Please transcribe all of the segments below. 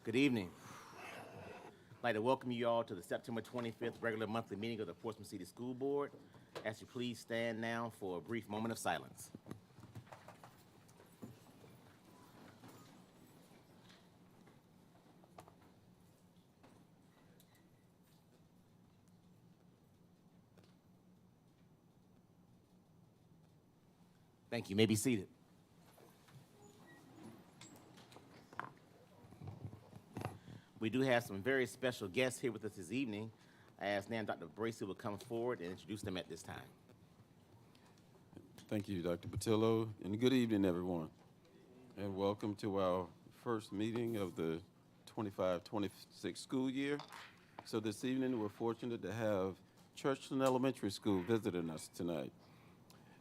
Good evening. I'd like to welcome you all to the September 25th regular monthly meeting of the Portsmouth City School Board. Ask you please stand now for a brief moment of silence. Thank you. You may be seated. We do have some very special guests here with us this evening. I ask now Dr. Bracy will come forward and introduce them at this time. Thank you, Dr. Patillo, and good evening, everyone. And welcome to our first meeting of the 25-26 school year. So this evening, we're fortunate to have Churchland Elementary School visiting us tonight.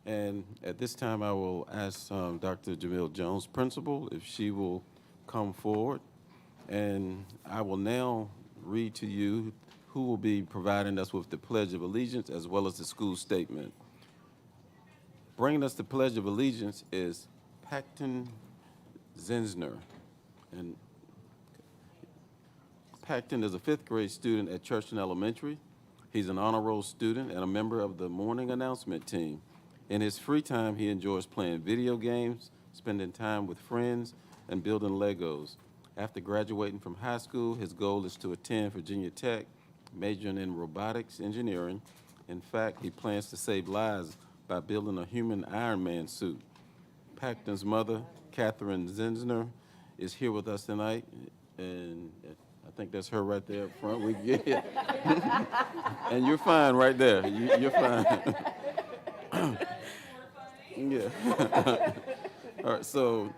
And at this time, I will ask Dr. Jamil Jones, principal, if she will come forward. And I will now read to you who will be providing us with the Pledge of Allegiance as well as the school statement. Bringing us the Pledge of Allegiance is Paxton Zinsner. And Paxton is a fifth grade student at Churchland Elementary. He's an honor roll student and a member of the morning announcement team. In his free time, he enjoys playing video games, spending time with friends, and building Legos. After graduating from high school, his goal is to attend Virginia Tech, majoring in robotics engineering. In fact, he plans to save lives by building a human Iron Man suit. Paxton's mother, Catherine Zinsner, is here with us tonight, and I think that's her right there up front. We get it. And you're fine right there. You're fine. Yeah. All right, so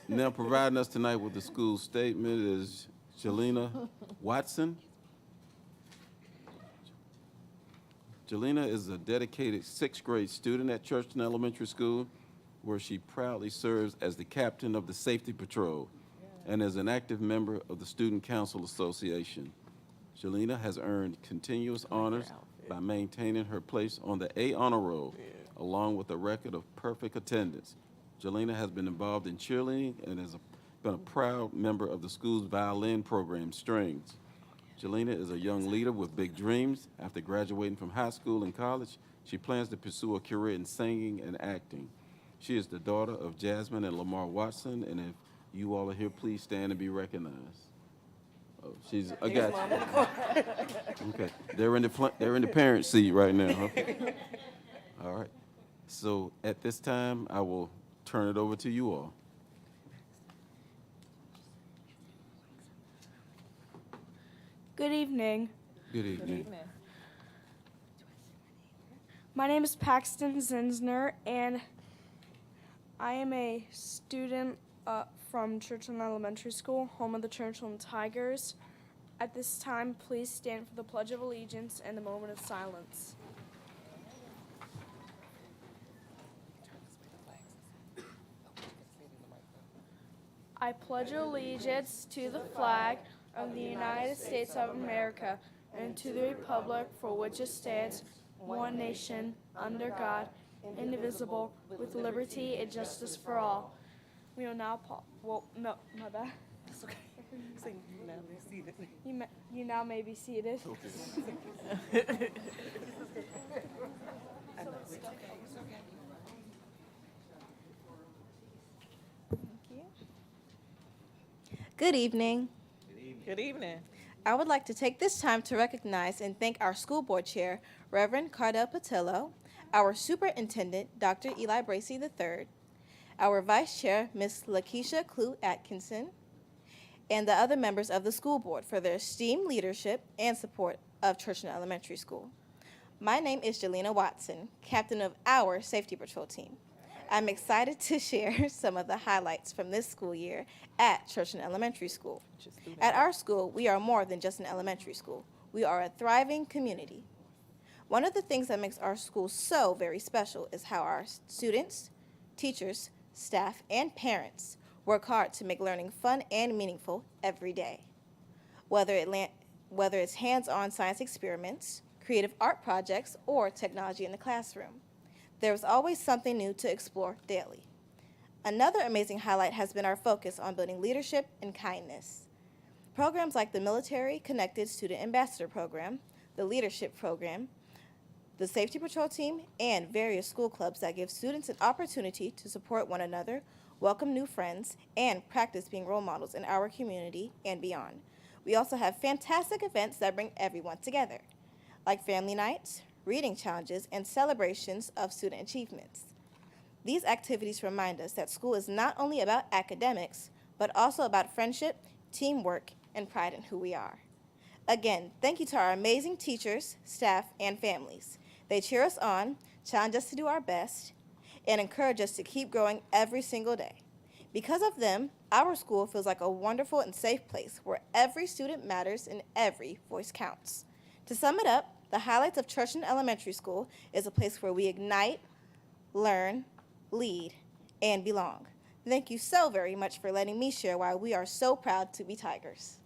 now providing us tonight with the school statement is Jelena Watson. Jelena is a dedicated sixth grade student at Churchland Elementary School, where she proudly serves as the captain of the Safety Patrol and is an active member of the Student Council Association. Jelena has earned continuous honors by maintaining her place on the A honor roll, along with a record of perfect attendance. Jelena has been involved in cheerleading and has been a proud member of the school's violin program, Strings. Jelena is a young leader with big dreams. After graduating from high school and college, she plans to pursue a career in singing and acting. She is the daughter of Jasmine and Lamar Watson, and if you all are here, please stand and be recognized. Oh, I got you. Okay, they're in the parent seat right now, huh? All right. So at this time, I will turn it over to you all. Good evening. Good evening. My name is Paxton Zinsner, and I am a student from Churchland Elementary School, home of the Churchland Tigers. At this time, please stand for the Pledge of Allegiance and a moment of silence. I pledge allegiance to the flag of the United States of America and to the republic for which it stands, one nation, under God, indivisible, with liberty and justice for all. We will now no, my bad. That's okay. So you now be seated. You now may be seated. I know, it's okay, it's okay. Thank you. Good evening. Good evening. I would like to take this time to recognize and thank our school board chair, Reverend Cardell Patillo, our superintendent, Dr. Eli Bracy III, our vice chair, Ms. Lakeisha Clue Atkinson, and the other members of the school board for their esteemed leadership and support of Churchland Elementary School. My name is Jelena Watson, captain of our Safety Patrol team. I'm excited to share some of the highlights from this school year at Churchland Elementary School. At our school, we are more than just an elementary school. We are a thriving community. One of the things that makes our school so very special is how our students, teachers, staff, and parents work hard to make learning fun and meaningful every day. Whether it's hands-on science experiments, creative art projects, or technology in the classroom, there's always something new to explore daily. Another amazing highlight has been our focus on building leadership and kindness. Programs like the Military Connected Student Ambassador Program, the Leadership Program, the Safety Patrol Team, and various school clubs that give students an opportunity to support one another, welcome new friends, and practice being role models in our community and beyond. We also have fantastic events that bring everyone together, like family nights, reading challenges, and celebrations of student achievements. These activities remind us that school is not only about academics, but also about friendship, teamwork, and pride in who we are. Again, thank you to our amazing teachers, staff, and families. They cheer us on, challenge us to do our best, and encourage us to keep growing every single day. Because of them, our school feels like a wonderful and safe place where every student matters and every voice counts. To sum it up, the highlights of Churchton Elementary School is a place where we ignite, learn, lead, and belong. Thank you so very much for letting me share why we are so proud to be Tigers.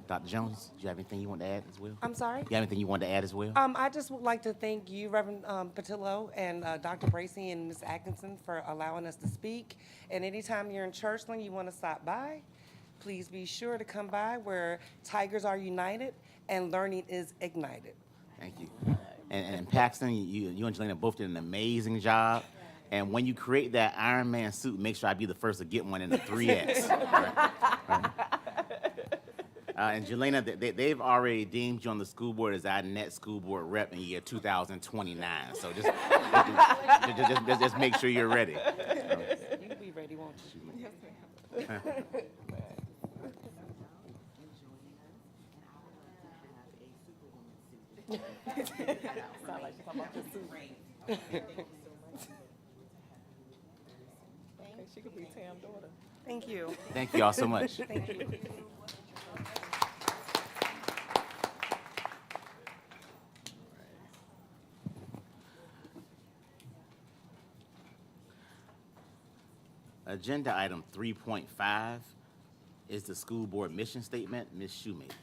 Dr. Jones, do you have anything you want to add as well? I'm sorry? You have anything you want to add as well? I just would like to thank you, Reverend Patillo, and Dr. Bracy and Ms. Atkinson for allowing us to speak. And anytime you're in Churchland, you want to stop by, please be sure to come by where Tigers are united and learning is ignited. Thank you. And Paxton, you and Jelena both did an amazing job. And when you create that Iron Man suit, make sure I be the first to get one in the 3X. Right. And Jelena, they've already deemed you on the school board as our net school board rep in year 2029. So just make sure you're ready. You'll be ready, won't you? Sound like you're talking about your suit. Okay, she could be Tam's daughter. Thank you. Thank you all so much. Thank you. Agenda item 3.5 is the school board mission statement. Ms. Shoemaker.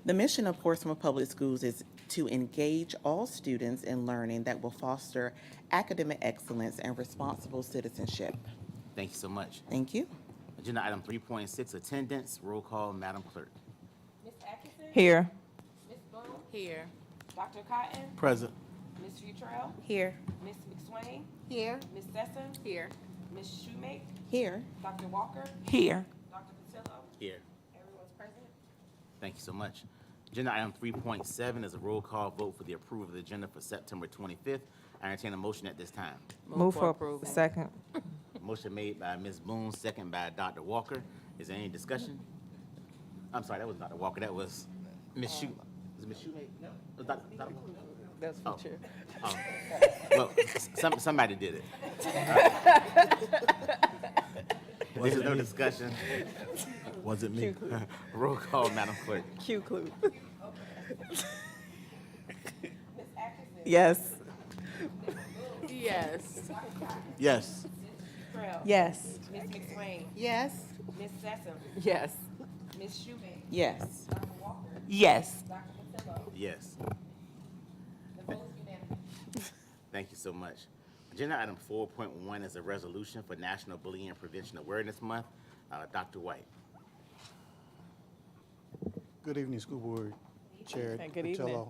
The mission of Portsmouth Public Schools is to engage all students in learning that will foster academic excellence and responsible citizenship. Thank you so much. Thank you. Agenda item 3.6, attendance. Roll call, Madam Clerk. Ms. Atkinson? Here. Ms. Boone? Here. Dr. Cotton? Present. Ms. Futrell? Here. Ms. McSwain? Here. Ms. Sessom? Here. Ms. Shoemake? Here. Dr. Walker? Here. Dr. Patillo? Here. Everyone's present? Thank you so much. Agenda item 3.7 is a roll call vote for the approval of the agenda for September 25th. I entertain a motion at this time. Move for approval. Second. Motion made by Ms. Boone, second by Dr. Walker. Is there any discussion? I'm sorry, that was Dr. Walker. That was Ms. Shoe. Was it Ms. Shoemake? No. Was Dr. That's Oh. for sure. Well, somebody did it. If there's no discussion, Was it me? roll call, Madam Clerk. Q clue. Ms. Atkinson? Yes. Yes. Yes. Futrell? Yes. Ms. McSwain? Yes. Ms. Sessom? Yes. Ms. Shoemake? Yes. Dr. Walker? Yes. Dr. Patillo? Yes. The vote is unanimous. Thank you so much. Agenda item 4.1 is a resolution for National Bullying Prevention Awareness Month. Dr. White. Good evening, School Board Chair And good evening. Patillo,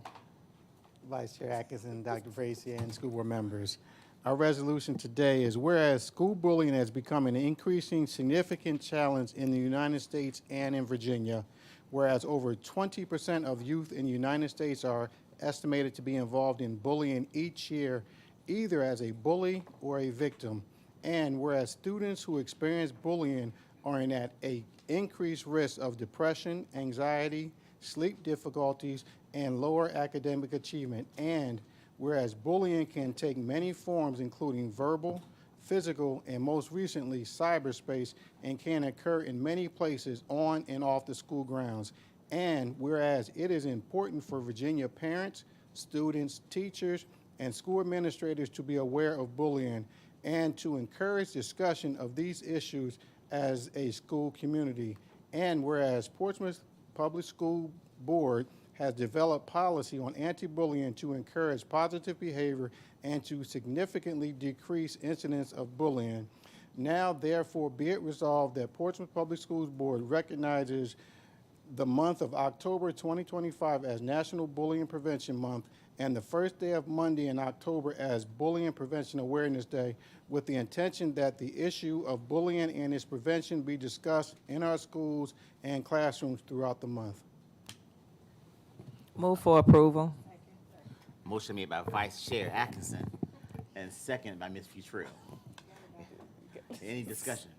Vice Chair Atkinson, Dr. Bracy, and school board members. Our resolution today is whereas school bullying has become an increasing significant challenge in the United States and in Virginia, whereas over 20% of youth in the United States are estimated to be involved in bullying each year, either as a bully or a victim, and whereas students who experience bullying are at a increased risk of depression, anxiety, sleep difficulties, and lower academic achievement, and whereas bullying can take many forms including verbal, physical, and most recently cyberspace, and can occur in many places on and off the school grounds, and whereas it is important for Virginia parents, students, teachers, and school administrators to be aware of bullying and to encourage discussion of these issues as a school community. And whereas Portsmouth Public School Board has developed policy on anti-bullying to encourage positive behavior and to significantly decrease incidents of bullying. Now, therefore, be it resolved that Portsmouth Public Schools Board recognizes the month of October 2025 as National Bullying Prevention Month and the first day of Monday in October as Bullying Prevention Awareness Day, with the intention that the issue of bullying and its prevention be discussed in our schools and classrooms throughout the month. Move for approval. Motion made by Vice Chair Atkinson and second by Ms. Futrell. Any discussion?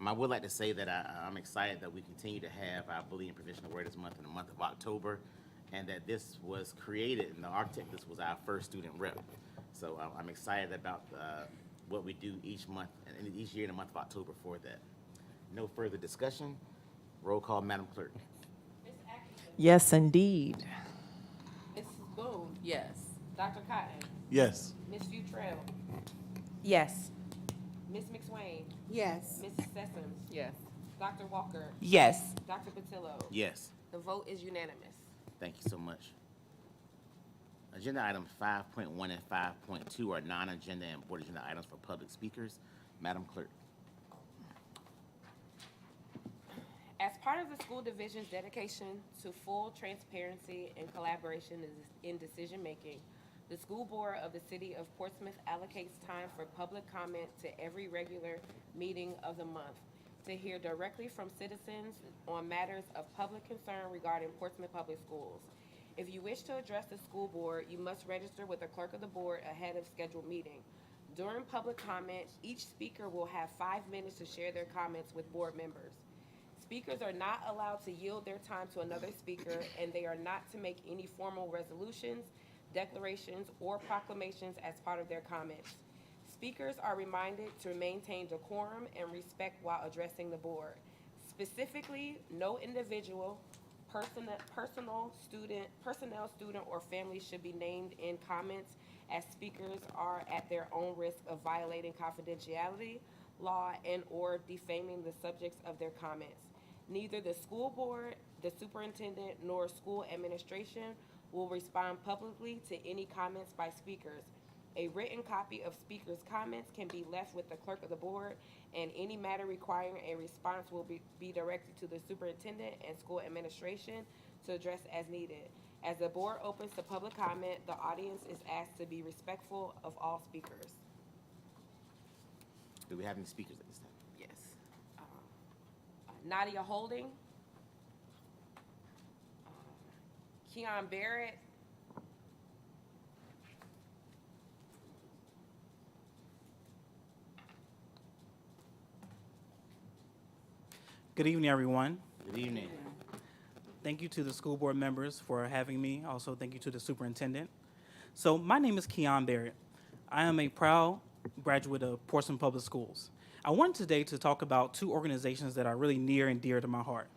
I would like to say that I'm excited that we continue to have our Bullying Prevention Awareness Month in the month of October, and that this was created, and the architect, this was our first student rep. So I'm excited about what we do each month, and each year in the month of October for that. No further discussion. Roll call, Madam Clerk. Yes, indeed. Mrs. Boone? Yes. Dr. Cotton? Yes. Ms. Futrell? Yes. Ms. McSwain? Yes. Mrs. Sessoms? Yes. Dr. Walker? Yes. Dr. Patillo? Yes. The vote is unanimous. Thank you so much. Agenda items 5.1 and 5.2 are non-agenda and board agenda items for public speakers. Madam Clerk. As part of the school division's dedication to full transparency and collaboration in decision-making, the school board of the city of Portsmouth allocates time for public comment to every regular meeting of the month to hear directly from citizens on matters of public concern regarding Portsmouth Public Schools. If you wish to address the school board, you must register with the clerk of the board ahead of scheduled meeting. During public comment, each speaker will have 5 minutes to share their comments with board members. Speakers are not allowed to yield their time to another speaker, and they are not to make any formal resolutions, declarations, or proclamations as part of their comments. Speakers are reminded to maintain decorum and respect while addressing the board. Specifically, no individual, personnel, student, or family should be named in comments, as speakers are at their own risk of violating confidentiality law and or defaming the subjects of their comments. Neither the school board, the superintendent, nor school administration will respond publicly to any comments by speakers. A written copy of speakers' comments can be left with the clerk of the board, and any matter requiring a response will be directed to the superintendent and school administration to address as needed. As the board opens to public comment, the audience is asked to be respectful of all speakers. Do we have any speakers at this time? Yes. Nadia Holding. Keon Barrett. Good evening, everyone. Good evening. Thank you to the school board members for having me. Also, thank you to the superintendent. So, my name is Keon Barrett. I am a proud graduate of Portsmouth Public Schools. I wanted today to talk about 2 organizations that are really near and dear to my heart.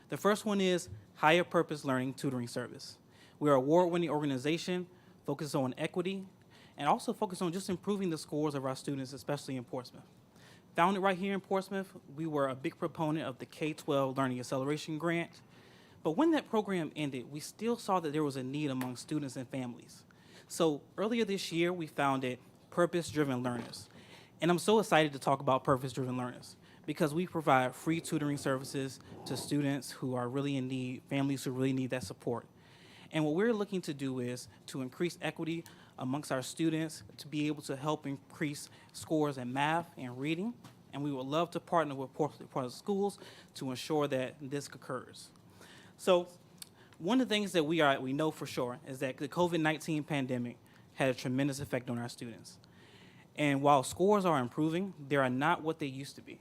The first one is Higher Purpose Learning Tutoring Service. We're an award-winning organization focused on equity and also focused on just improving the scores of our students, especially in Portsmouth. Founded right here in Portsmouth, we were a big proponent of the K-12 Learning Acceleration Grant. But when that program ended, we still saw that there was a need among students and families. So earlier this year, we founded Purpose-Driven Learners. And I'm so excited to talk about Purpose-Driven Learners because we provide free tutoring services to students who are really in need, families who really need that support. And what we're looking to do is to increase equity amongst our students to be able to help increase scores in math and reading. And we would love to partner with Portsmouth Schools to ensure that this occurs. So one of the things that we know for sure is that the COVID-19 pandemic had a tremendous effect on our students. And while scores are improving, they are not what they used to be.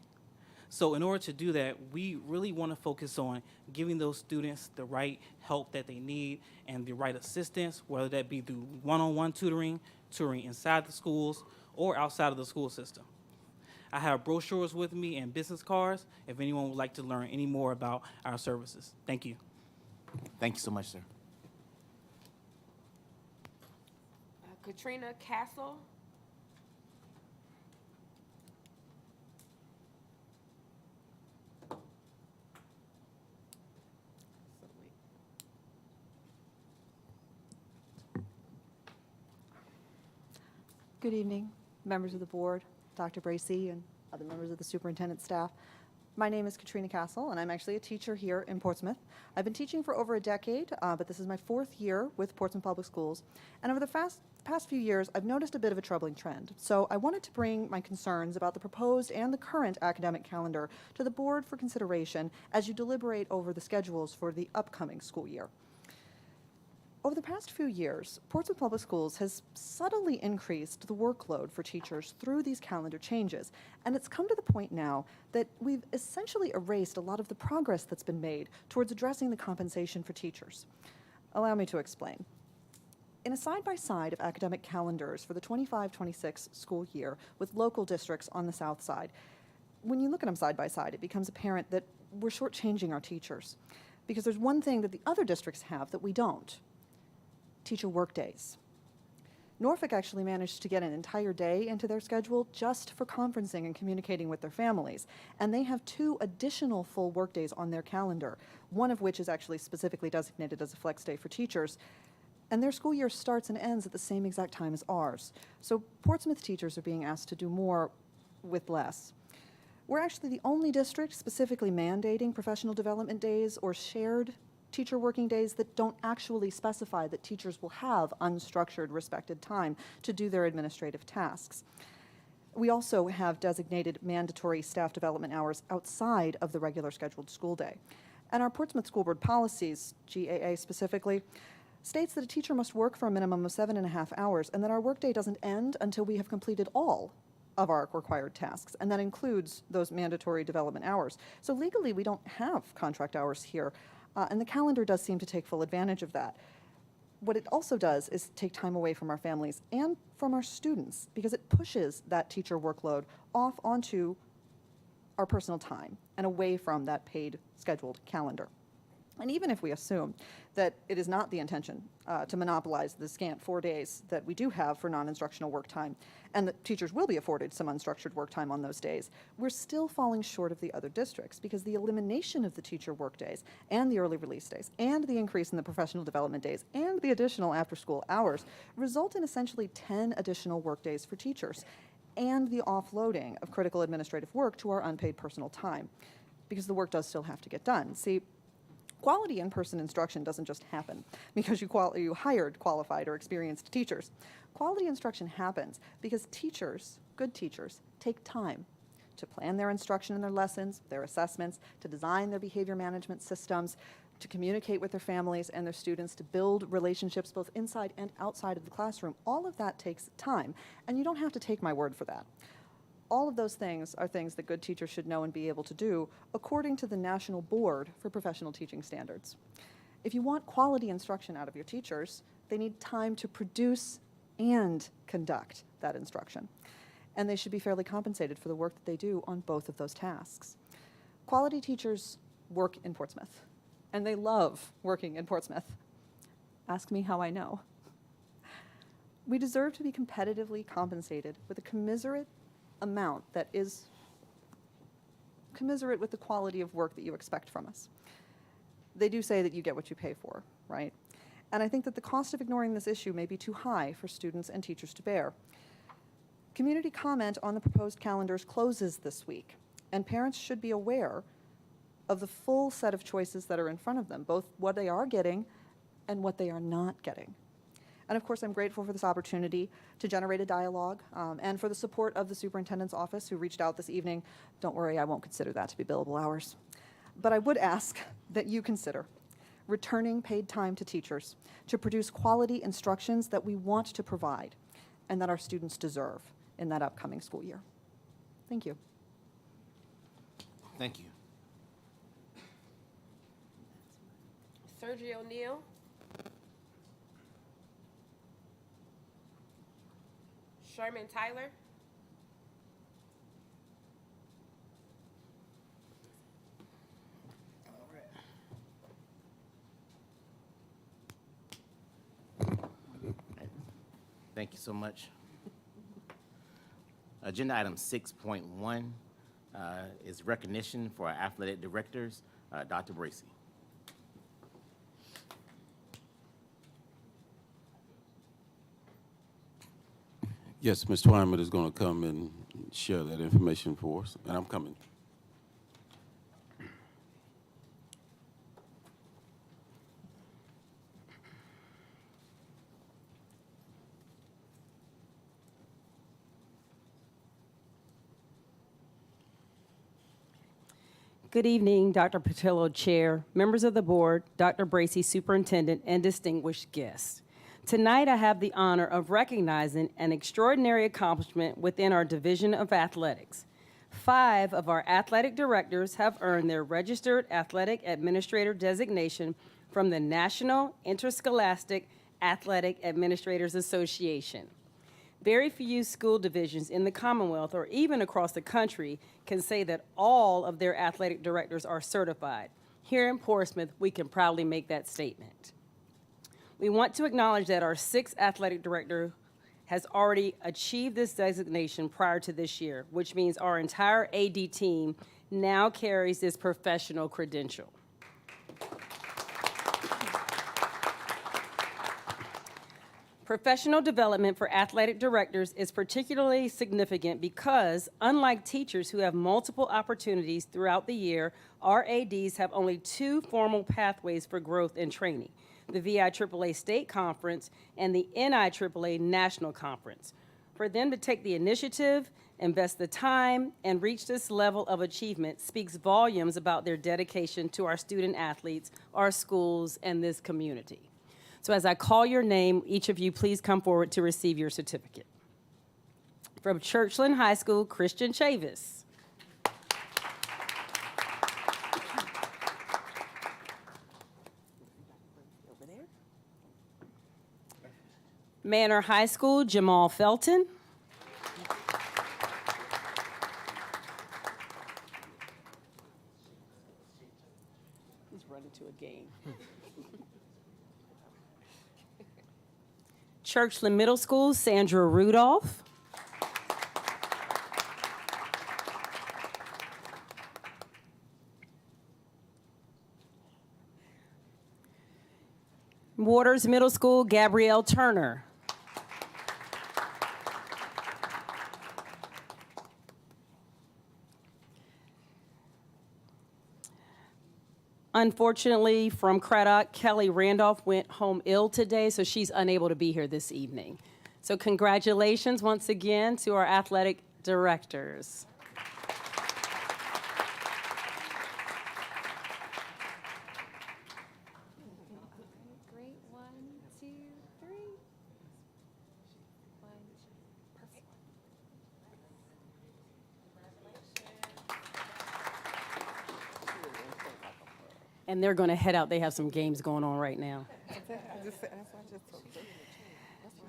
So in order to do that, we really want to focus on giving those students the right help that they need and the right assistance, whether that be through one-on-one tutoring, tutoring inside the schools, or outside of the school system. I have brochures with me and business cards if anyone would like to learn any more about our services. Thank you. Thank you so much, sir. Katrina Castle. Good evening, members of the board, Dr. Bracy, and other members of the superintendent staff. My name is Katrina Castle, and I'm actually a teacher here in Portsmouth. I've been teaching for over a decade, but this is my 4th year with Portsmouth Public Schools. And over the past few years, I've noticed a bit of a troubling trend. So I wanted to bring my concerns about the proposed and the current academic calendar to the board for consideration as you deliberate over the schedules for the upcoming school year. Over the past few years, Portsmouth Public Schools has subtly increased the workload for teachers through these calendar changes, and it's come to the point now that we've essentially erased a lot of the progress that's been made towards addressing the compensation for teachers. Allow me to explain. In a side-by-side of academic calendars for the 25-26 school year with local districts on the south side, when you look at them side by side, it becomes apparent that we're shortchanging our teachers, because there's one thing that the other districts have that we don't: teacher workdays. Norfolk actually managed to get an entire day into their schedule just for conferencing and communicating with their families. And they have 2 additional full workdays on their calendar, one of which is actually specifically designated as a flex day for teachers. And their school year starts and ends at the same exact time as ours. So Portsmouth teachers are being asked to do more with less. We're actually the only district specifically mandating professional development days or shared teacher working days that don't actually specify that teachers will have unstructured, respected time to do their administrative tasks. We also have designated mandatory staff development hours outside of the regular scheduled school day. And our Portsmouth School Board policies, GAA specifically, states that a teacher must work for a minimum of 7.5 hours and that our workday doesn't end until we have completed all of our required tasks, and that includes those mandatory development hours. So legally, we don't have contract hours here. And the calendar does seem to take full advantage of that. What it also does is take time away from our families and from our students, because it pushes that teacher workload off onto our personal time and away from that paid scheduled calendar. And even if we assume that it is not the intention to monopolize the scant 4 days that we do have for non-instructional work time, and that teachers will be afforded some unstructured work time on those days, we're still falling short of the other districts, because the elimination of the teacher work days and the early release days and the increase in the professional development days and the additional after-school hours result in essentially 10 additional work days for teachers and the offloading of critical administrative work to our unpaid personal time, because the work does still have to get done. See, quality in-person instruction doesn't just happen because you hired qualified or experienced teachers. Quality instruction happens because teachers, good teachers, take time to plan their instruction and their lessons, their assessments, to design their behavior management systems, to communicate with their families and their students, to build relationships both inside and outside of the classroom. All of that takes time, and you don't have to take my word for that. All of those things are things that good teachers should know and be able to do according to the National Board for Professional Teaching Standards. If you want quality instruction out of your teachers, they need time to produce and conduct that instruction. And they should be fairly compensated for the work that they do on both of those tasks. Quality teachers work in Portsmouth, and they love working in Portsmouth. Ask me how I know. We deserve to be competitively compensated with a commensurate amount that is commensurate with the quality of work that you expect from us. They do say that you get what you pay for, right? And I think that the cost of ignoring this issue may be too high for students and teachers to bear. Community comment on the proposed calendars closes this week, and parents should be aware of the full set of choices that are in front of them, both what they are getting and what they are not getting. And of course, I'm grateful for this opportunity to generate a dialogue and for the support of the superintendent's office who reached out this evening. Don't worry, I won't consider that to be billable hours. But I would ask that you consider returning paid time to teachers to produce quality instructions that we want to provide and that our students deserve in that upcoming school year. Thank you. Thank you. Sergio Neal. Sherman Tyler. Thank you so much. Agenda item 6.1 is recognition for our athletic directors, Dr. Bracy. Yes, Ms. Twyman is going to come and share that information for us, and I'm coming. Good evening, Dr. Patillo, Chair, members of the board, Dr. Bracy, Superintendent, and distinguished guests. Tonight, I have the honor of recognizing an extraordinary accomplishment within our Division of Athletics. 5 of our athletic directors have earned their Registered Athletic Administrator designation from the National Interscholastic Athletic Administrators Association. Very few school divisions in the Commonwealth or even across the country can say that all of their athletic directors are certified. Here in Portsmouth, we can proudly make that statement. We want to acknowledge that our 6th athletic director has already achieved this designation prior to this year, which means our entire AD team now carries this professional credential. Professional development for athletic directors is particularly significant because, unlike teachers who have multiple opportunities throughout the year, our ADs have only 2 formal pathways for growth and training: the VIAAA State Conference and the NIAAA National Conference. For them to take the initiative, invest the time, and reach this level of achievement speaks volumes about their dedication to our student athletes, our schools, and this community. So as I call your name, each of you please come forward to receive your certificate. From Churchland High School, Christian Chavis. Over there. Manor High School, Jamal Felton. He's running to a game. Churchland Middle School, Sandra Rudolph. Waters Middle School, Gabrielle Turner. Unfortunately, from Craddock, Kelly Randolph went home ill today, so she's unable to be here this evening. So congratulations once again to our athletic directors. Great. 1, 2, 3. 1, 2. Perfect. And they're going to head out. They have some games going on right now.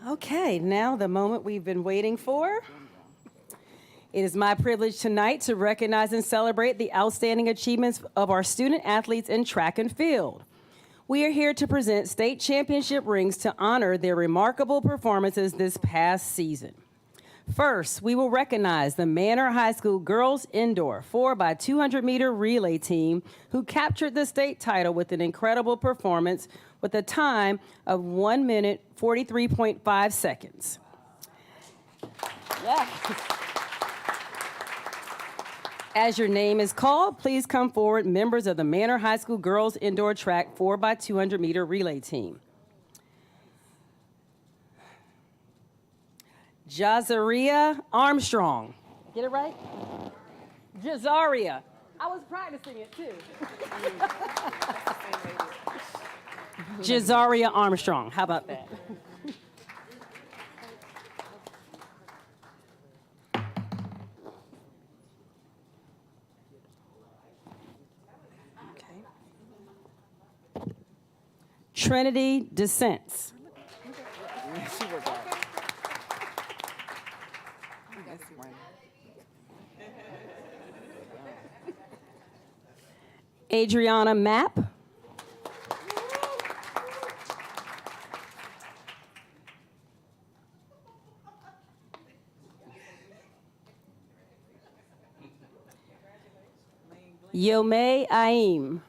Okay, now the moment we've been waiting for. It is my privilege tonight to recognize and celebrate the outstanding achievements of our student athletes in track and field. We are here to present state championship rings to honor their remarkable performances this past season. First, we will recognize the Manor High School Girls Indoor 4x200-meter relay team who captured the state title with an incredible performance with a time of 1 minute 43.5 seconds. Yeah. As your name is called, please come forward, members of the Manor High School Girls Indoor Track 4x200-meter relay team. Jazaria Armstrong. Get it right? Jazaria. I was practicing it too. Jazaria Armstrong. How about that? Okay. Trinity Descents. Adriana Mapp. Yomei Aim.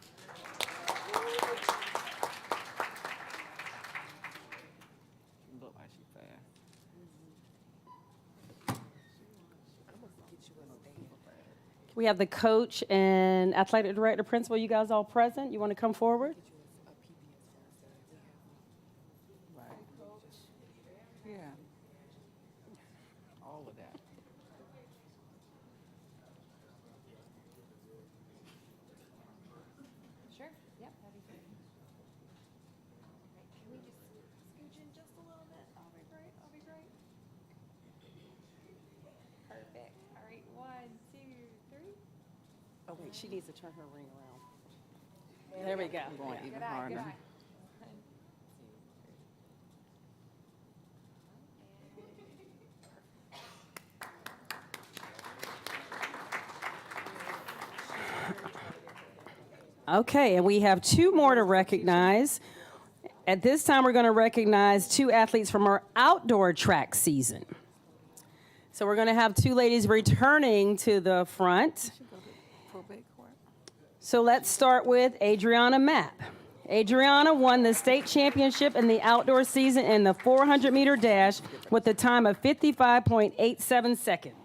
We have the coach and athletic director, principal. You guys all present? You want to come forward? Yeah. All of that. Sure, yep. Can we just scooch in just a little bit? I'll be great, I'll be great. Perfect. All right, 1, 2, 3. Oh, wait, she needs to turn her ring around. There we go. Going Yeah. even harder. Okay, and we have 2 more to recognize. At this time, we're going to recognize 2 athletes from our outdoor track season. So we're going to have 2 ladies returning to the front. So let's start with Adriana Mapp. Adriana won the state championship in the outdoor season in the 400-meter dash with a time of 55.87 seconds.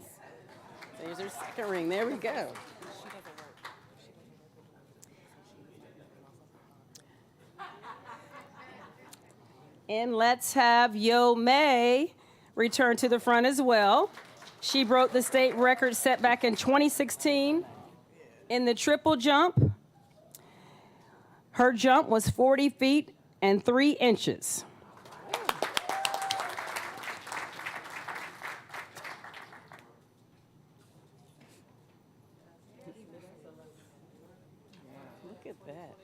There's her second ring. There we go. And let's have Yo May return to the front as well. She broke the state record set back in 2016 in the triple jump. Her jump was 40 feet and 3 inches. Look at that.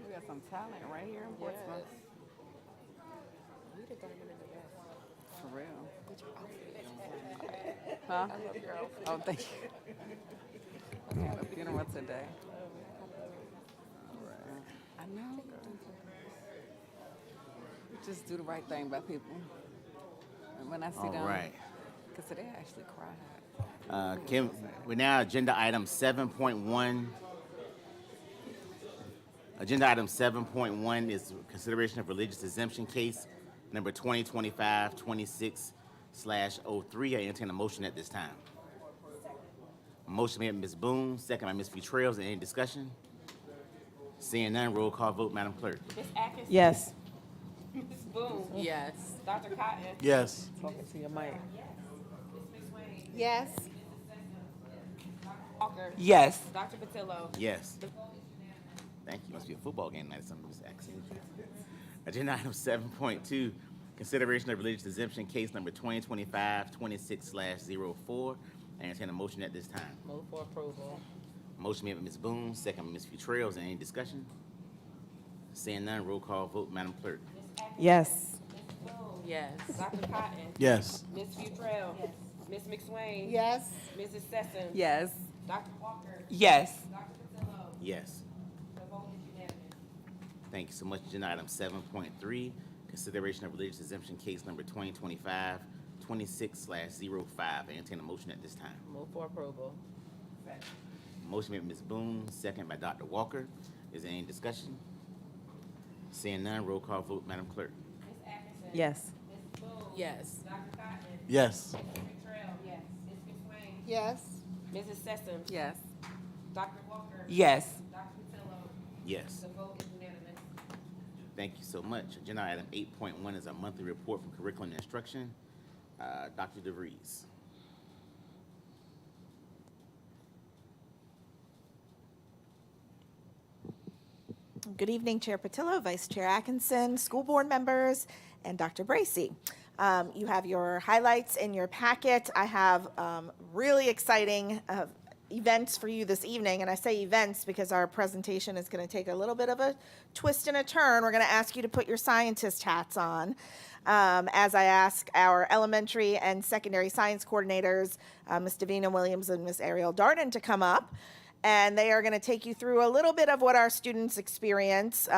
We got some talent right here in Portsmouth. For real. Huh? Oh, thank you. We had a funeral today. I know. Just do the right thing by people. And when I see All them, right. because today I actually cried. We're now agenda item 7.1. Agenda item 7.1 is consideration of religious exemption case number 2025-26/03. I entertain a motion at this time. A motion made by Ms. Boone, second by Ms. Futrell. Any discussion? Seeing none, roll call vote, Madam Clerk. Ms. Atkinson? Yes. Ms. Boone? Yes. Dr. Cotton? Yes. Talking to your mic. Yes. Walker? Yes. Dr. Patillo? Yes. Thank you. Must be a football game tonight. Some of this accent. Agenda item 7.2, consideration of religious exemption case number 2025-26/04. I entertain a motion at this time. Move for approval. Motion made by Ms. Boone, second by Ms. Futrell. Any discussion? Seeing none, roll call vote, Madam Clerk. Yes. Yes. Dr. Cotton? Yes. Ms. Futrell? Yes. Ms. McSwain? Yes. Mrs. Sessom? Yes. Dr. Walker? Yes. Dr. Patillo? Yes. The vote is unanimous. Thank you so much. Agenda item 7.3, consideration of religious exemption case number 2025-26/05. I entertain a motion at this time. Move for approval. Motion made by Ms. Boone, second by Dr. Walker. Is there any discussion? Seeing none, roll call vote, Madam Clerk. Ms. Atkinson? Yes. Ms. Boone? Yes. Dr. Cotton? Yes. Ms. Futrell? Yes. Ms. McSwain? Yes. Mrs. Sessom? Yes. Dr. Walker? Yes. Dr. Patillo? Yes. The vote is unanimous. Thank you so much. Agenda item 8.1 is our monthly report from curriculum and instruction. Dr. DeVries. Good evening, Chair Patillo, Vice Chair Atkinson, school board members, and Dr. Bracy. You have your highlights in your packet. I have really exciting events for you this evening, and I say events because our presentation is going to take a little bit of a twist and a turn. We're going to ask you to put your scientist hats on as I ask our elementary and secondary science coordinators, Ms. Davina Williams and Ms. Ariel Darden, to come up. And they are going to take you through a little bit of what our students experience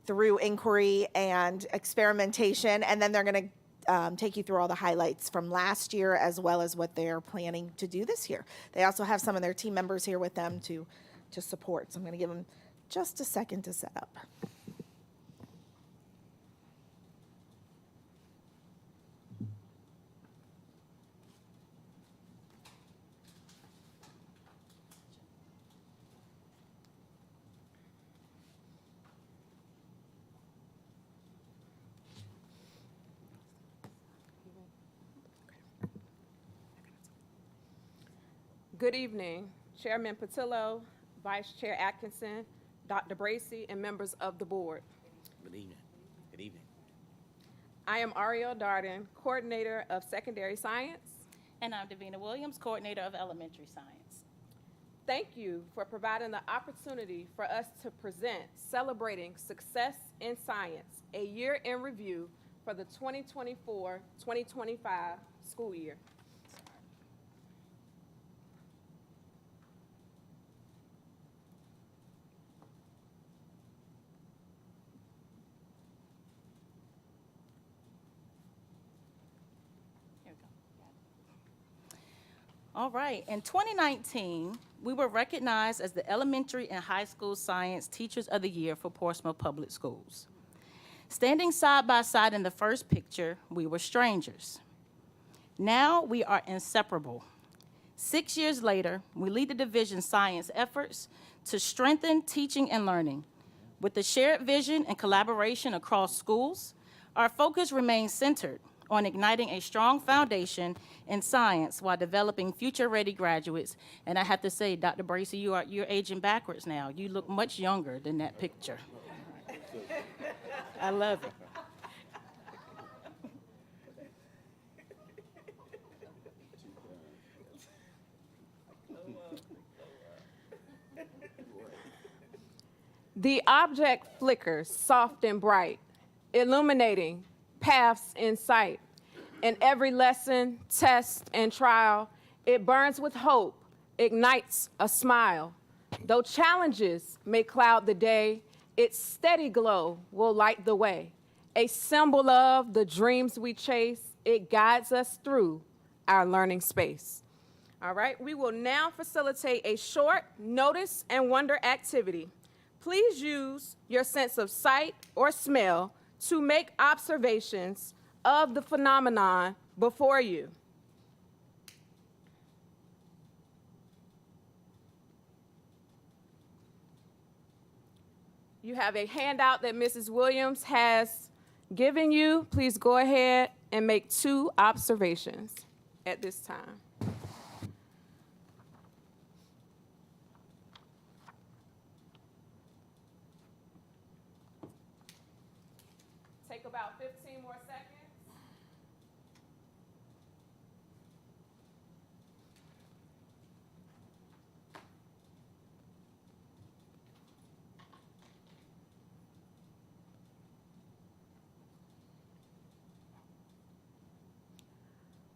through inquiry and experimentation, and then they're going to take you through all the highlights from last year as well as what they're planning to do this year. They also have some of their team members here with them to support. So I'm going to give them just a second to set up. Good evening, Chairman Patillo, Vice Chair Atkinson, Dr. Bracy, and members of the board. Good evening. Good evening. I am Ariel Darden, Coordinator of Secondary Science. And I'm Davina Williams, Coordinator of Elementary Science. Thank you for providing the opportunity for us to present Celebrating Success in Science, a year in review for the 2024-2025 school year. All right, in 2019, we were recognized as the Elementary and High School Science Teachers of the Year for Portsmouth Public Schools. Standing side by side in the first picture, we were strangers. Now we are inseparable. 6 years later, we lead the division's science efforts to strengthen teaching and learning. With the shared vision and collaboration across schools, our focus remains centered on igniting a strong foundation in science while developing future-ready graduates. And I have to say, Dr. Bracy, you're aging backwards now. You look much younger than that picture. I love it. The object flickers soft and bright, illuminating paths in sight. In every lesson, test, and trial, it burns with hope, ignites a smile. Though challenges may cloud the day, its steady glow will light the way. A symbol of the dreams we chase, it guides us through our learning space. All right, we will now facilitate a short notice and wonder activity. Please use your sense of sight or smell to make observations of the phenomenon before you. You have a handout that Mrs. Williams has given you. Please go ahead and make 2 observations at this time. Take about 15 more seconds.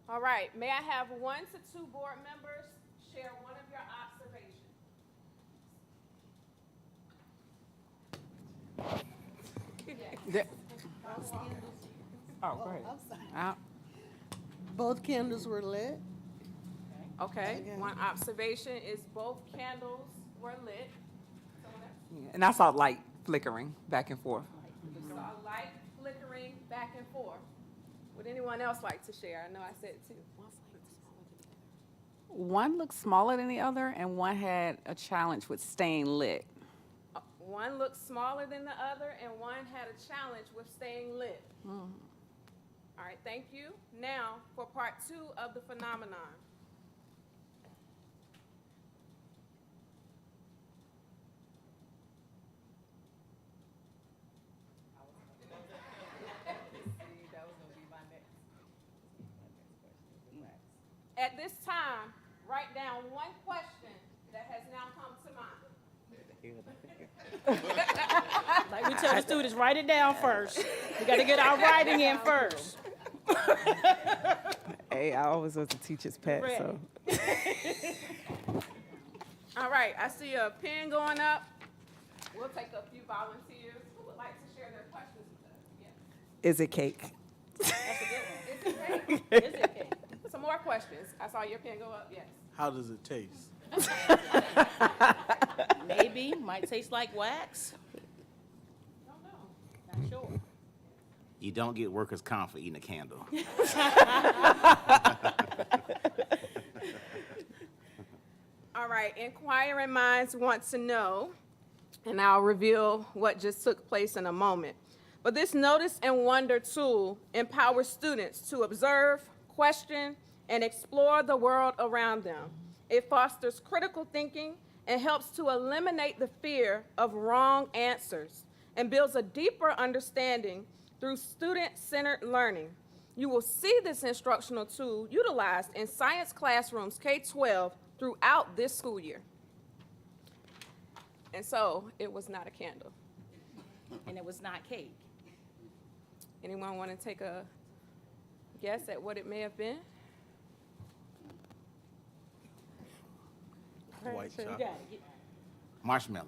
All right, may I have 1 to 2 board members share one of your observations? Oh, go ahead. Both candles were lit. Okay, one observation is both candles were lit. And I saw light flickering back and forth. Saw light flickering back and forth. Would anyone else like to share? I know I said 2. One looked smaller than the other, and one had a challenge with staying lit. One looked smaller than the other, and one had a challenge with staying lit. All right, thank you. Now for part 2 of the phenomenon. At this time, write down one question that has now come to mind. Like we tell the students, write it down first. We got to get our writing in first. Hey, I always was a teacher's pet, so. All right, I see a pen going up. We'll take a few volunteers who would like to share their questions with us. Yeah. Is it cake? That's a good one. Is it cake? Is it cake? Some more questions. I saw your pen go up. Yes. How does it taste? Maybe, might taste like wax. Don't know. Not sure. You don't get workers' comp for eating a candle. All right, inquiring minds want to know, and I'll reveal what just took place in a moment. But this Notice and Wonder tool empowers students to observe, question, and explore the world around them. It fosters critical thinking and helps to eliminate the fear of wrong answers and builds a deeper understanding through student-centered learning. You will see this instructional tool utilized in science classrooms K-12 throughout this school year. And so it was not a candle. And it was not cake. Anyone want to take a guess at what it may have been? White You chocolate. got it. Marshmallow.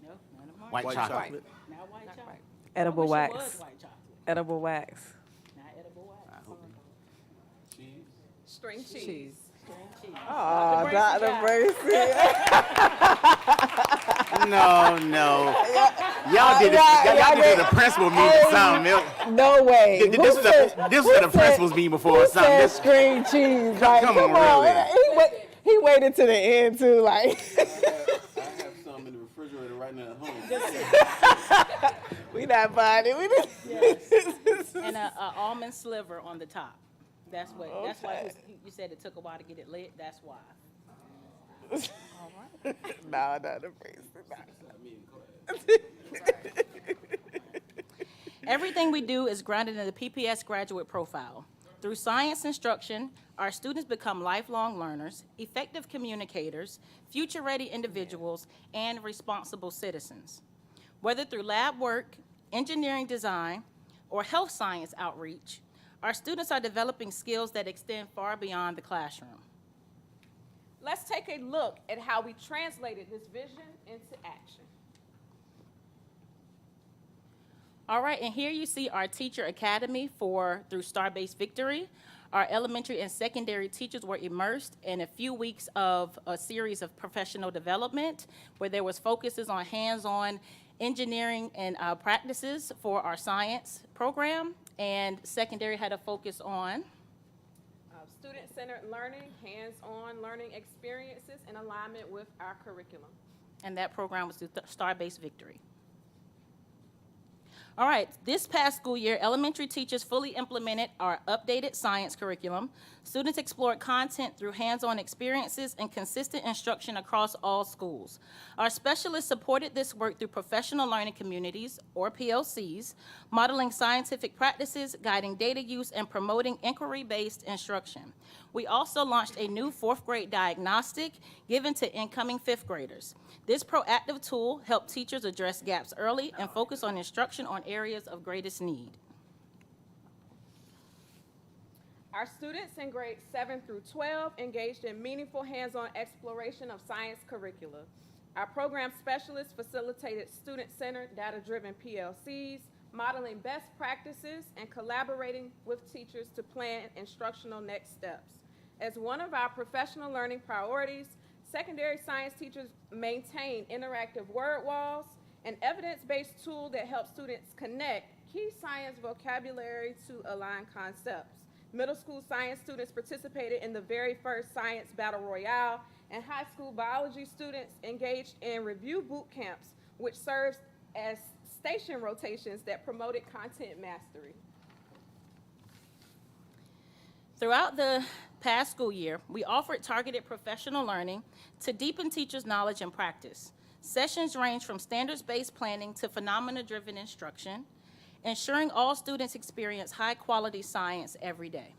No, none of mine. White chocolate. Not white chocolate. Edible I wish it wax. was white chocolate. Edible wax. Not edible wax. String cheese. Cheese. String cheese. Oh, Dr. got it. Bracy. No. Y'all did it. The principal meeting or something. No way. This was the principal's meeting before or something. Said This- string cheese. Like, Come on, really. He waited to the end too. Like, I have some in the refrigerator right now at home. we not buying it. We just. And a almond sliver on the top. That's what. That's why you said it took a while to get it lit. That's why. All right. No, Dr. Bracy. Everything we do is grounded in the PPS graduate profile. Through science instruction, our students become lifelong learners, effective communicators, future-ready individuals, and responsible citizens. Whether through lab work, engineering design, or health science outreach, our students are developing skills that extend far beyond the classroom. Let's take a look at how we translated this vision into action. All right, and here you see our teacher academy through Star-Based Victory. Our elementary and secondary teachers were immersed in a few weeks of a series of professional development where there was focuses on hands-on engineering and practices for our science program, and secondary had a focus on Student-centered learning, hands-on learning experiences in alignment with our curriculum. and that program was through Star-Based Victory. All right, this past school year, elementary teachers fully implemented our updated science curriculum. Students explored content through hands-on experiences and consistent instruction across all schools. Our specialists supported this work through professional learning communities, or PLCs, modeling scientific practices, guiding data use, and promoting inquiry-based instruction. We also launched a new fourth grade diagnostic given to incoming fifth graders. This proactive tool helped teachers address gaps early and focus on instruction on areas of greatest need. Our students in grades 7 through 12 engaged in meaningful hands-on exploration of science curricula. Our program specialists facilitated student-centered, data-driven PLCs, modeling best practices, and collaborating with teachers to plan instructional next steps. As one of our professional learning priorities, secondary science teachers maintain interactive word walls, an evidence-based tool that helps students connect key science vocabulary to align concepts. Middle school science students participated in the very first Science Battle Royale, and high school biology students engaged in review boot camps, which serves as station rotations that promoted content mastery. Throughout the past school year, we offered targeted professional learning to deepen teachers' knowledge and practice. Sessions range from standards-based planning to phenomena-driven instruction, ensuring all students experience high-quality science every day.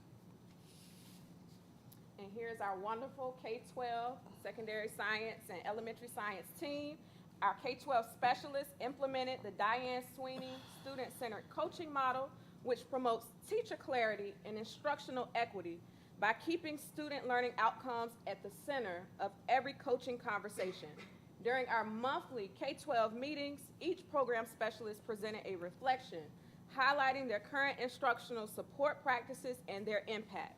and here's our wonderful K-12 secondary science and elementary science team. Our K-12 specialists implemented the Diane Sweeney student-centered coaching model, which promotes teacher clarity and instructional equity by keeping student learning outcomes at the center of every coaching conversation. During our monthly K-12 meetings, each program specialist presented a reflection, highlighting their current instructional support practices and their impact.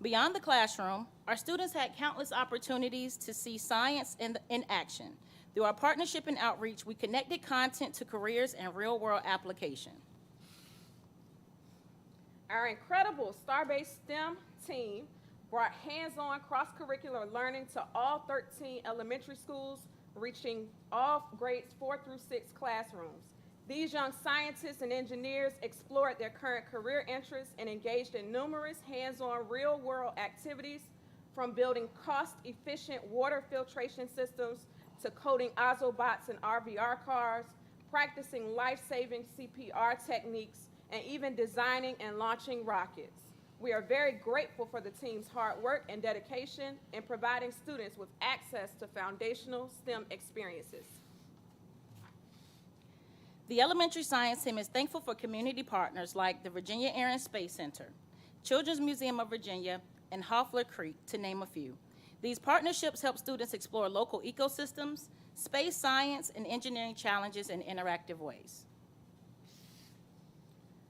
Beyond the classroom, our students had countless opportunities to see science in action. Through our partnership and outreach, we connected content to careers and real-world application. Our incredible STAR-based STEM team brought hands-on cross-curricular learning to all 13 elementary schools, reaching all grades 4 through 6 classrooms. These young scientists and engineers explored their current career interests and engaged in numerous hands-on real-world activities, from building cost-efficient water filtration systems to coding Ozobots and RVR cars, practicing life-saving CPR techniques, and even designing and launching rockets. We are very grateful for the team's hard work and dedication in providing students with access to foundational STEM experiences. The elementary science team is thankful for community partners like the Virginia Air and Space Center, Children's Museum of Virginia, and Hoffler Creek, to name a few. These partnerships help students explore local ecosystems, space science, and engineering challenges in interactive ways.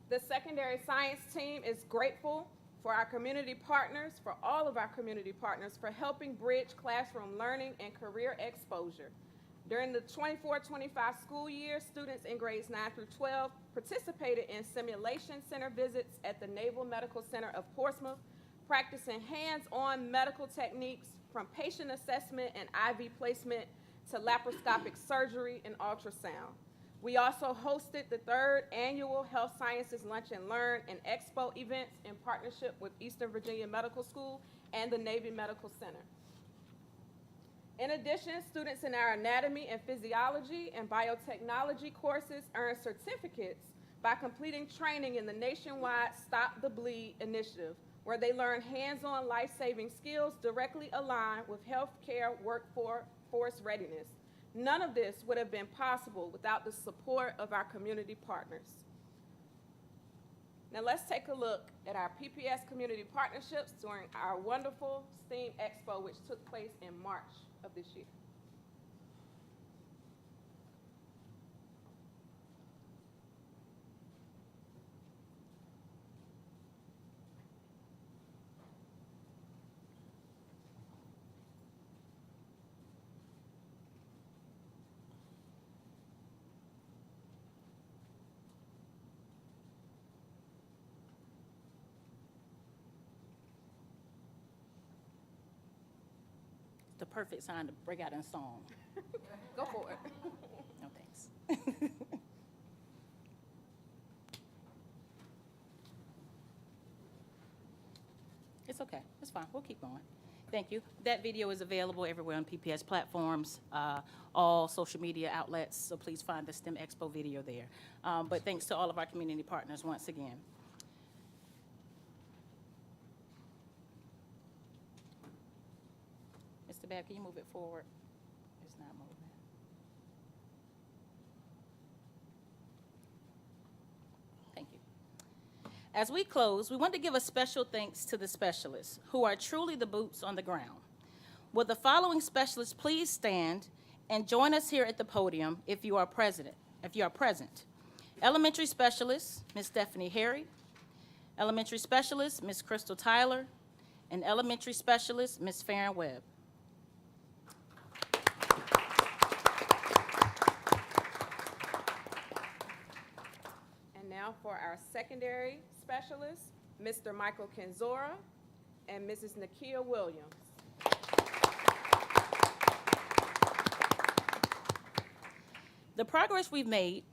The secondary science team is grateful for our community partners, for all of our community partners, for helping bridge classroom learning and career exposure. During the 24-25 school year, students in grades 9 through 12 participated in simulation center visits at the Naval Medical Center of Portsmouth, practicing hands-on medical techniques from patient assessment and IV placement to laparoscopic surgery and ultrasound. We also hosted the 3rd annual Health Sciences Lunch and Learn and Expo events in partnership with Eastern Virginia Medical School and the Navy Medical Center. In addition, students in our anatomy and physiology and biotechnology courses earn certificates by completing training in the nationwide Stop the Bleed initiative, where they learn hands-on life-saving skills directly aligned with healthcare workforce readiness. None of this would have been possible without the support of our community partners. Now let's take a look at our PPS community partnerships during our wonderful STEAM Expo, which took place in March of this year. The perfect time to break out in song. Go for it. No thanks. It's okay. It's fine. We'll keep going. Thank you. That video is available everywhere on PPS platforms, all social media outlets, so please find the STEM Expo video there. But thanks to all of our community partners once again. Mr. Babb, can you move it forward? It's not moving. Thank you. As we close, we want to give a special thanks to the specialists who are truly the boots on the ground. Will the following specialists please stand and join us here at the podium if you are present. Elementary specialist, Ms. Stephanie Harry. Elementary specialist, Ms. Crystal Tyler. And elementary specialist, Ms. Farron Webb. Now for our secondary specialists, Mr. Michael Kenzora and Mrs. Nakia Williams. The progress we've made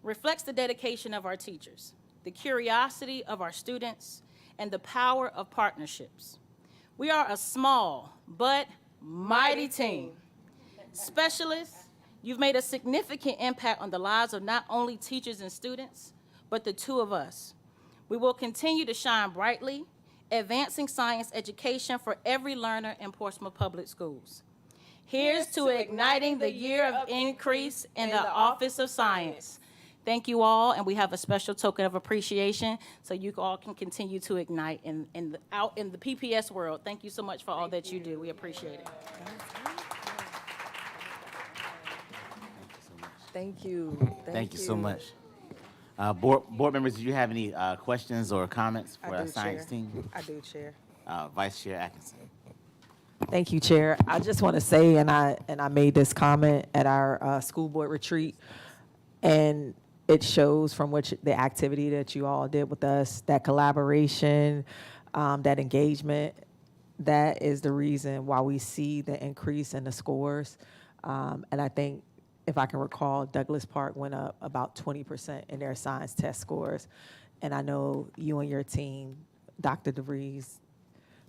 reflects the dedication of our teachers, the curiosity of our students, and the power of partnerships. We are a small but mighty team. Specialists, you've made a significant impact on the lives of not only teachers and students, but the two of us. We will continue to shine brightly, advancing science education for every learner in Portsmouth Public Schools. Here's to igniting the year of increase in the Office of Science. Thank you all, and we have a special token of appreciation so you all can continue to ignite out in the PPS world. Thank you so much for all that you do. We appreciate it. Thank you. Thank you so much. Board members, do you have any questions or comments for our science team? I do, Chair. Vice Chair Atkinson. Thank you, Chair. I just want to say, and I made this comment at our school board retreat, and it shows from which the activity that you all did with us, that collaboration, that engagement, that is the reason why we see the increase in the scores. And I think, if I can recall, Douglas Park went up about 20% in their science test scores. And I know you and your team, Dr. DeVries,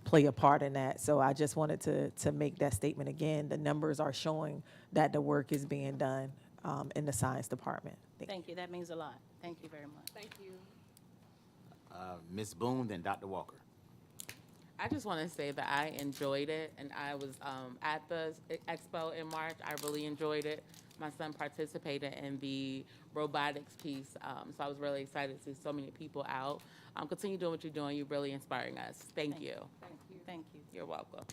play a part in that. So I just wanted to make that statement again. The numbers are showing that the work is being done in the science department. Thank you. That means a lot. Thank you very much. Thank you. Ms. Boone, then Dr. Walker. I just want to say that I enjoyed it, and I was at the expo in March. I really enjoyed it. My son participated in the robotics piece, so I was really excited to see so many people out. Continue doing what you're doing. You're really inspiring us. Thank you. Thank you. Thank you. You're welcome.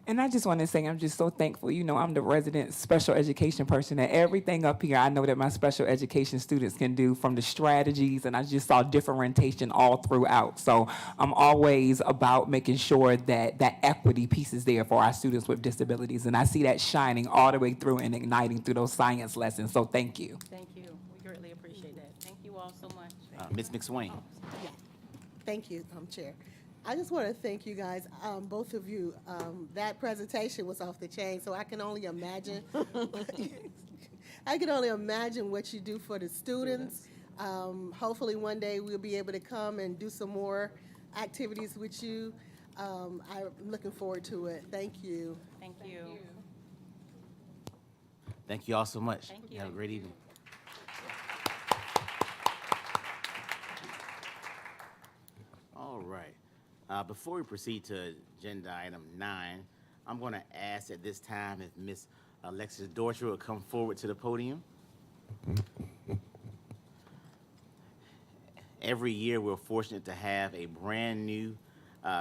And I just want to say I'm just so thankful. You know, I'm the resident special education person, and everything up here I know that my special education students can do, from the strategies, and I just saw differentiation all throughout. So I'm always about making sure that that equity piece is there for our students with disabilities, and I see that shining all the way through and igniting through those science lessons. So thank you. Thank you. We greatly appreciate that. Thank you all so much. Ms. McSwain. Thank you, Chair. I just want to thank you guys, both of you. That presentation was off the chain, so I can only imagine. I can only imagine what you do for the students. Hopefully one day we'll be able to come and do some more activities with you. I'm looking forward to it. Thank you. Thank you. Thank you all so much. Thank you. Have a great evening. All right. Before we proceed to agenda item 9, I'm going to ask at this time if Ms. Alexis Dorcher will come forward to the podium. Every year, we're fortunate to have a brand new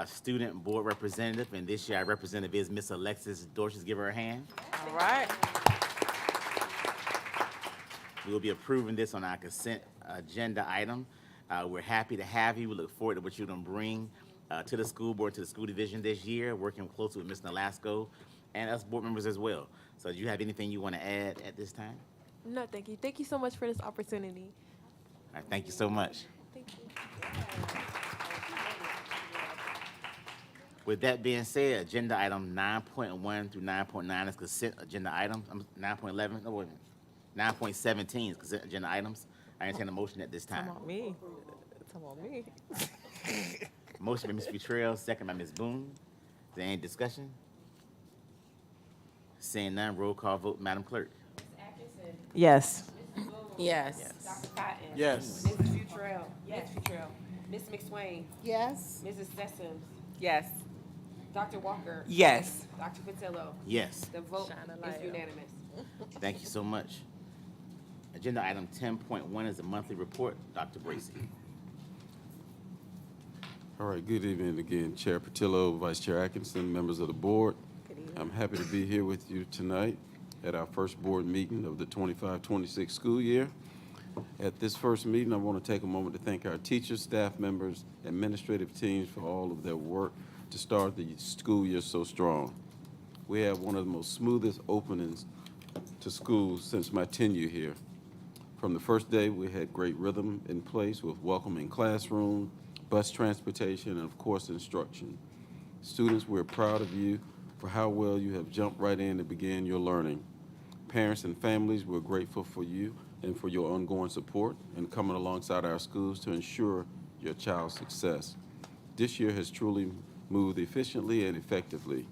student board representative, and this year our representative is Ms. Alexis Dorcher. Give her a hand. All right. We'll be approving this on our consent agenda item. We're happy to have you. We look forward to what you're going to bring to the school board, to the school division this year, working closely with Ms. Nolasco and us board members as well. So do you have anything you want to add at this time? No, thank you. Thank you so much for this opportunity. All right, thank you so much. Thank you. With that being said, agenda item 9.1 through 9.9 is consent agenda items. 9.11, no, wait a minute. 9.17 is consent agenda items. I entertain a motion at this time. Come on, me. Come on, me. Motion by Ms. Futrell, second by Ms. Boone. Is there any discussion? Seeing none, roll call vote, Madam Clerk. Yes. Yes. Yes. Dr. Cotton. Yes. Mrs. Futrell. Yes. Futrell. Ms. McSwain. Yes. Mrs. Sessoms. Yes. Dr. Walker. Yes. Dr. Patillo. Yes. The vote Shine a light is on. unanimous. Thank you so much. Agenda item 10.1 is a monthly report. Dr. Bracy. All right, good evening again, Chair Patillo, Vice Chair Atkinson, members of the board. I'm happy to be here with you tonight at our first board meeting of the 25-26 school year. At this first meeting, I want to take a moment to thank our teachers, staff members, administrative teams for all of their work to start the school year so strong. We have one of the most smoothest openings to schools since my tenure here. From the first day, we had great rhythm in place with welcoming classroom, bus transportation, and of course, instruction. Students, we're proud of you for how well you have jumped right in and began your learning. Parents and families, we're grateful for you and for your ongoing support and coming alongside our schools to ensure your child's success. This year has truly moved efficiently and effectively.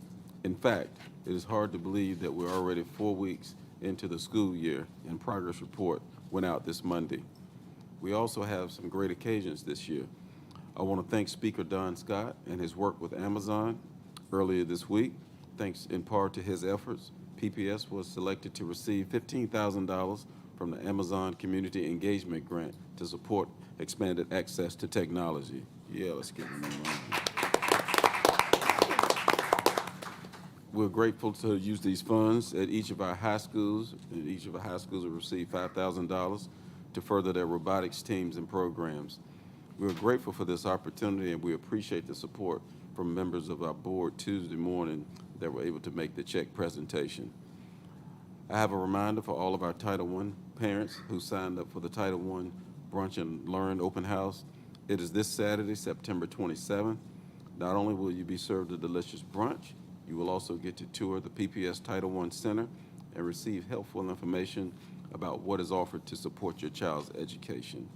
In fact, it is hard to believe that we're already 4 weeks into the school year, and progress report went out this Monday. We also have some great occasions this year. I want to thank Speaker Don Scott and his work with Amazon earlier this week. Thanks in part to his efforts, PPS was selected to receive $15,000 from the Amazon Community Engagement Grant to support expanded access to technology. Yeah, let's give him a round. We're grateful to use these funds at each of our high schools, and each of our high schools will receive $5,000 to further their robotics teams and programs. We're grateful for this opportunity, and we appreciate the support from members of our board Tuesday morning that were able to make the check presentation. I have a reminder for all of our Title I parents who signed up for the Title I Brunch and Learn Open House. It is this Saturday, September 27th. Not only will you be served a delicious brunch, you will also get to tour the PPS Title I Center and receive helpful information about what is offered to support your child's education.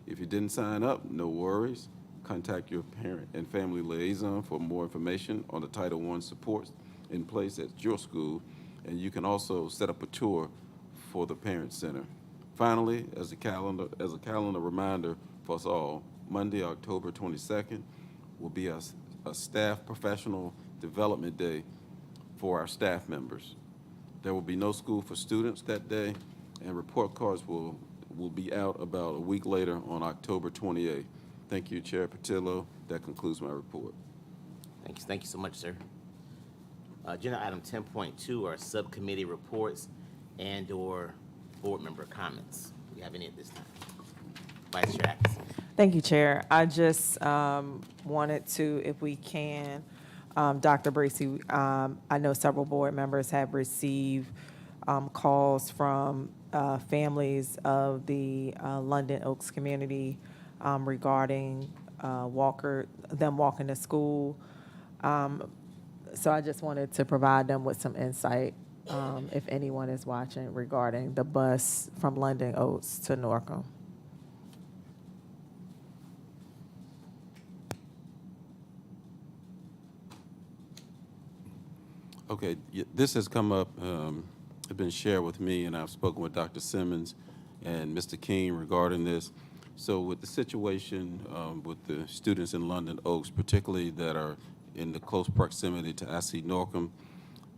If you didn't sign up, no worries. Contact your parent and family liaison for more information on the Title I supports in place at your school, and you can also set up a tour for the Parent Center. Finally, as a calendar reminder for us all, Monday, October 22nd will be a staff professional development day for our staff members. There will be no school for students that day, and report cards will be out about a week later on October 28th. Thank you, Chair Patillo. That concludes my report. Thank you so much, sir. Agenda item 10.2 are subcommittee reports and/or board member comments. Do we have any at this time? Vice Chair Atkinson. Thank you, Chair. I just wanted to, if we can, Dr. Bracy, I know several board members have received calls from families of the London Oaks community regarding them walking to school. So I just wanted to provide them with some insight, if anyone is watching, regarding the bus from London Oaks to Norcom. Okay, this has come up, it's been shared with me, and I've spoken with Dr. Simmons and Mr. King regarding this. So with the situation with the students in London Oaks, particularly that are in the close proximity to IC Norcom,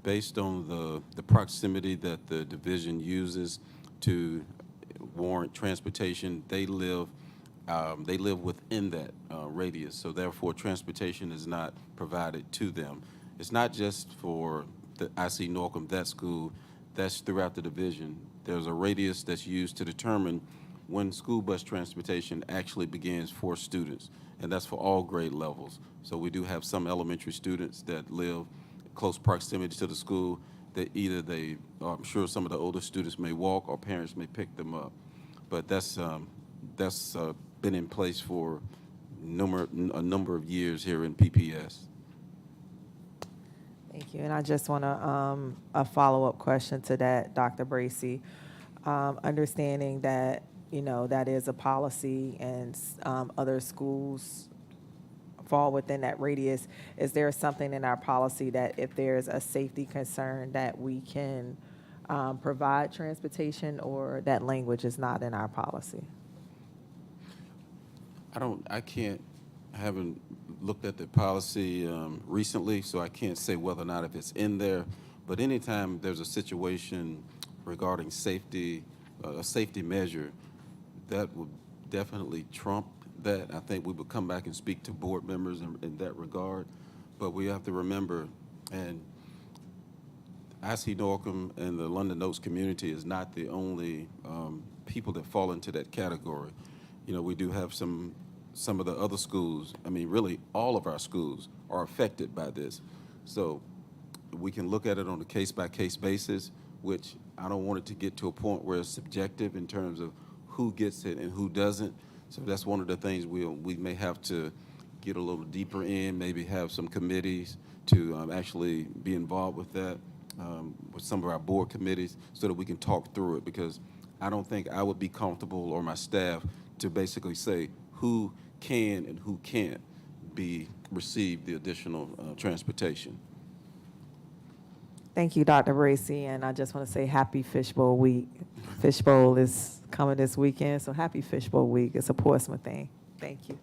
based on the proximity that the division uses to warrant transportation, they live within that radius. So therefore, transportation is not provided to them. It's not just for the IC Norcom, that school, that's throughout the division. There's a radius that's used to determine when school bus transportation actually begins for students, and that's for all grade levels. So we do have some elementary students that live close proximity to the school that either I'm sure some of the older students may walk or parents may pick them up. But that's been in place for a number of years here in PPS. Thank you. And I just want a follow-up question to that, Dr. Bracy. Understanding that, that is a policy and other schools fall within that radius, is there something in our policy that if there's a safety concern that we can provide transportation, or that language is not in our policy? I haven't looked at the policy recently, so I can't say whether or not if it's in there. But anytime there's a situation regarding safety, a safety measure, that would definitely trump that. I think we would come back and speak to board members in that regard. But we have to remember, and IC Norcom and the London Oaks community is not the only people that fall into that category. We do have some of the other schools, really all of our schools are affected by this. So we can look at it on a case-by-case basis, which I don't want it to get to a point where it's subjective in terms of who gets it and who doesn't. So that's one of the things we may have to get a little deeper in, maybe have some committees to actually be involved with that, with some of our board committees, so that we can talk through it, because I don't think I would be comfortable, or my staff, to basically say who can and who can't receive the additional transportation. Thank you, Dr. Bracy, and I just want to say happy Fishbowl Week. Fishbowl is coming this weekend, so happy Fishbowl Week. It's a Portsmouth thing. Thank you.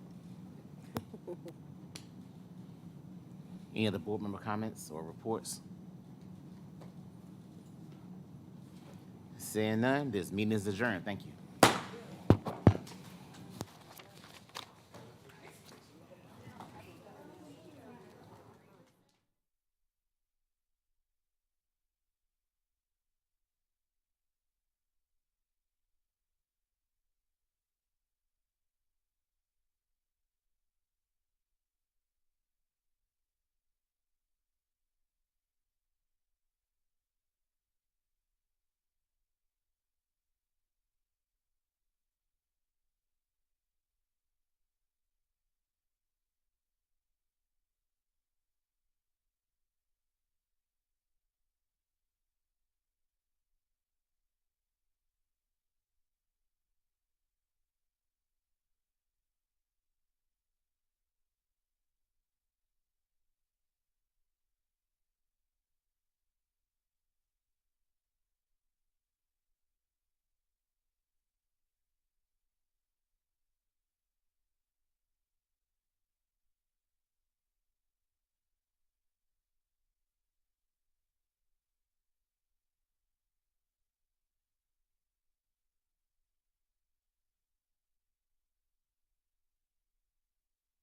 Any other board member comments or reports? Seeing none, this meeting is adjourned. Thank you.